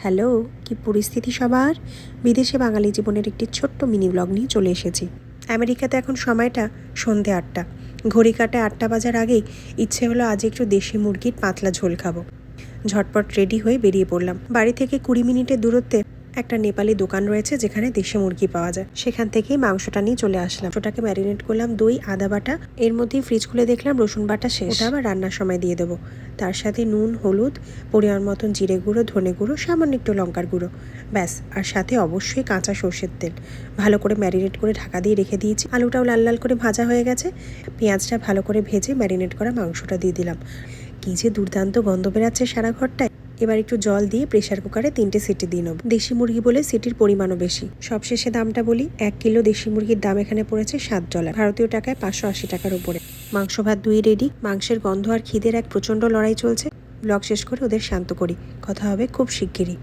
Hello, কি পরিস্থিতি সবার? বিদেশে বাঙালি জীবনের একটি ছোট্ট মিনি ব্লগ নিয়ে চলে এসেছি। আমেরিকাতে এখন সময়টা সন্ধে ৮টা। ঘড়ি কাটায় ৮টা বাজার আগেই ইচ্ছে হলো আজ একটু দেশি মুরগির পাতলা ঝোল খাবো। ঝটপট রেডি হয়ে বেরিয়ে পড়লাম। বাড়ি থেকে ২০ মিনিটের দূরত্বে একটা নেপালি দোকান রয়েছে যেখানে দেশি মুরগি পাওয়া যায়। সেখান থেকেই মাংসটা নিয়ে চলে আসলাম। ওটাকে ম্যারিনেট করলাম দই, আদা বাটা, এর মধ্যেই ফ্রিজ খুলে দেখলাম রসুন বাটা শেষ। ওটা আবার রান্নার সময় দিয়ে দেবো। তার সাথে নুন, হলুদ, পরিমাণ মতন জিরে গুঁড়ো, ধনে গুঁড়ো, সামান্য একটু লঙ্কার গুঁড়ো, ব্যাস। আর সাথে অবশ্যই কাঁচা সর্ষের তেল। ভালো করে ম্যারিনেট করে ঢাকা দিয়ে রেখে দিয়েছি। আলুটাও লাল লাল করে ভাজা হয়ে গেছে। পেঁয়াজটা ভালো করে ভেজে ম্যারিনেট করা মাংসটা দিয়ে দিলাম। কী যে দুর্দান্ত গন্ধ বেরাচ্ছে সারা ঘরটায়। এবার একটু জল দিয়ে প্রেশার কুকারে ৩টে সিটি দিয়ে নেব। দেশি মুরগি বলে সিটির পরিমাণও বেশি। সবশেষে দামটা বলি, ১ কিলো দেশি মুরগির দাম এখানে পড়েছে $৭, ভারতীয় টাকায় ৫৮০ টাকার উপরে। মাংস ভাত দুই রেডি। মাংসের গন্ধ আর খিদের এক প্রচণ্ড লড়াই চলছে। ব্লগ শেষ করে ওদের শান্ত করি। কথা হবে খুব শিগগিরই।